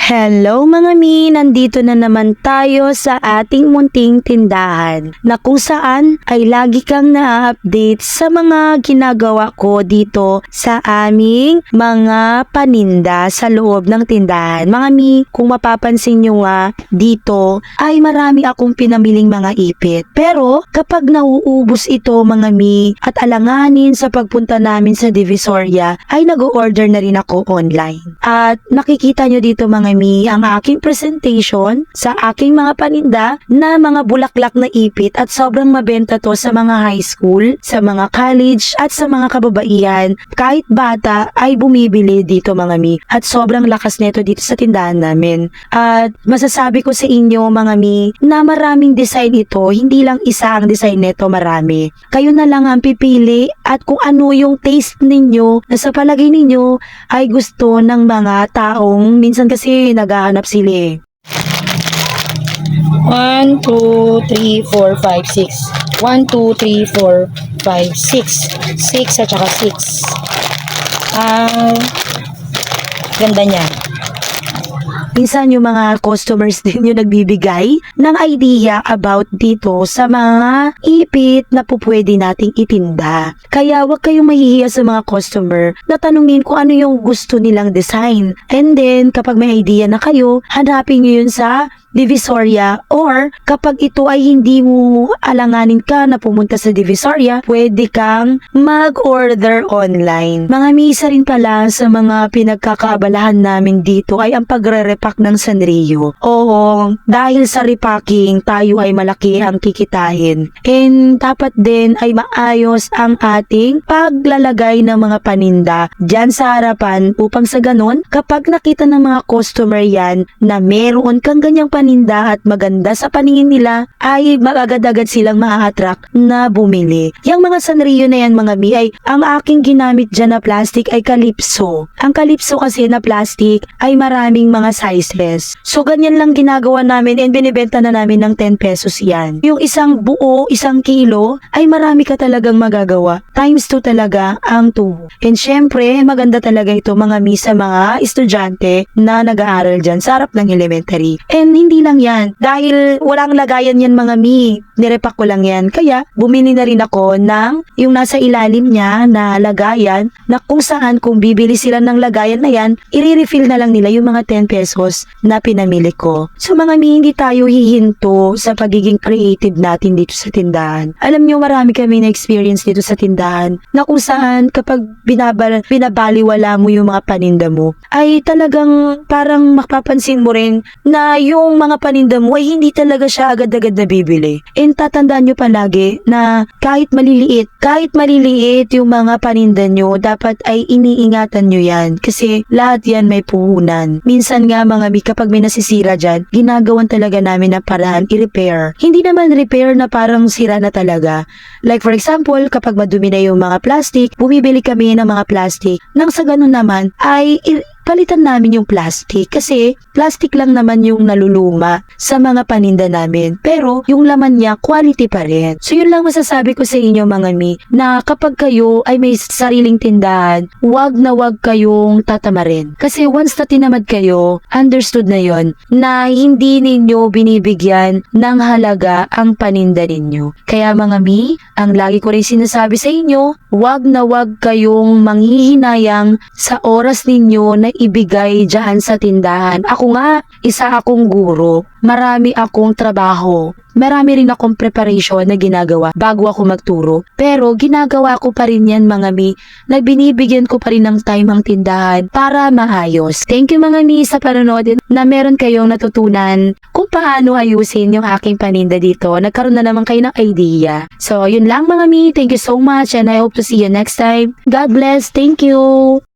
Hello mga mi! Nandito na naman tayo sa ating munting tindahan na kung saan ay lagi kang na-update sa mga ginagawa ko dito sa aming mga paninda sa loob ng tindahan. Mga mi, kung mapapansin nyo nga dito ay marami akong pinamiling mga ipit. Pero kapag nauubos ito mga mi at alanganin sa pagpunta namin sa Divisoria ay nag-order na rin ako online. At nakikita nyo dito mga ang aking presentation sa aking mga paninda na mga bulaklak na ipit at sobrang mabenta to sa mga high school, sa mga college at sa mga kababaihan. Kahit bata ay bumibili dito mga mi at sobrang lakas nito dito sa tindahan namin. At masasabi ko sa inyo mga mi na maraming design ito, hindi lang isa ang design nito, marami. Kayo na lang ang pipili at kung ano yung taste ninyo na sa palagay ninyo ay gusto ng mga taong minsan kasi naghahanap sila eh. 1, 2, 3, 4, 5, 6. 1, 2, 3, 4, 5, 6. 6 at saka 6. Ganda niya. Minsan yung mga customers din yung nagbibigay ng idea about dito sa mga ipit na pupwede nating itinda. Kaya wag kayong mahihiya sa mga customer na tanungin kung ano yung gusto nilang design. And then kapag may idea na kayo, hanapin nyo yun sa Divisoria, or kapag ito ay hindi mo alanganin ka na pumunta sa Divisoria, pwede kang mag-order online. Mga misa rin pala sa mga pinagkakaabalahan namin dito ay ang pagre-repack ng Sanrio. Oo, dahil sa repacking, tayo ay malaki ang kikitain. And dapat din ay maayos ang ating paglalagay ng mga paninda dyan sa harapan upang sa ganon, kapag nakita ng mga customer yan na meron kang ganyang paninda at maganda sa paningin nila, ay magagad-agad silang maa-attract na bumili. Yung mga Sanrio na yan mga mi ay ang aking ginamit dyan na plastic ay Calypso. Ang Calypso kasi na plastic ay maraming mga sizes. So ganyan lang ginagawa namin and binibenta na namin ng 10 pesos yan. Yung isang buo, isang kilo ay marami ka talagang magagawa. Times 2 talaga ang 2. And syempre maganda talaga ito mga mi sa mga estudyante na nag-aaral dyan sa harap ng elementary. And hindi lang yan. Dahil walang lagayan yan mga mi. Nirepack ko lang yan. Kaya bumili na rin ako ng yung nasa ilalim niya na lagayan na kung saan kung bibili sila ng lagayan na yan, i-refill na lang nila yung mga 10 pesos na pinamili ko. So mga mi, hindi tayo hihinto sa pagiging creative natin dito sa tindahan. Alam nyo, marami kami na experience dito sa tindahan na kung saan kapag binabaliwala mo yung mga paninda mo, ay talagang parang mapapansin mo rin na yung mga paninda mo ay hindi talaga siya agad-agad na bibili. And tatandaan nyo palagi na kahit maliliit yung mga paninda nyo, dapat ay iniingatan nyo yan. Kasi lahat yan may puhunan. Minsan nga mga mi, kapag may nasisira dyan, ginagawan talaga namin na paraan i-repair. Hindi naman repair na parang sira na talaga. Like for example, kapag madumi na yung mga plastic, bumibili kami ng mga plastic. Nang sa ganun naman ay palitan namin yung plastic kasi plastic lang naman yung naluluma sa mga paninda namin. Pero yung laman niya, quality pa rin. So yun lang masasabi ko sa inyo mga mi, na kapag kayo ay may sariling tindahan, wag na wag kayong tatamarin. Kasi once na tinamad kayo, understood na yon na hindi ninyo binibigyan ng halaga ang paninda ninyo. Kaya mga mi, ang lagi ko rin sinasabi sa inyo, wag na wag kayong manghihinayang sa oras ninyo na ibigay dyan sa tindahan. Ako nga, isa akong guro. Marami akong trabaho. Marami rin akong preparation na ginagawa bago ako magturo. Pero ginagawa ko pa rin yan mga mi, na binibigyan ko pa rin ng time ang tindahan para maayos. Thank you mga mi sa panonood na meron kayong natutunan kung paano ayusin yung aking paninda dito. Nagkaroon na naman kayo ng idea. So yun lang mga mi, thank you so much and I hope to see you next time. God bless, thank you!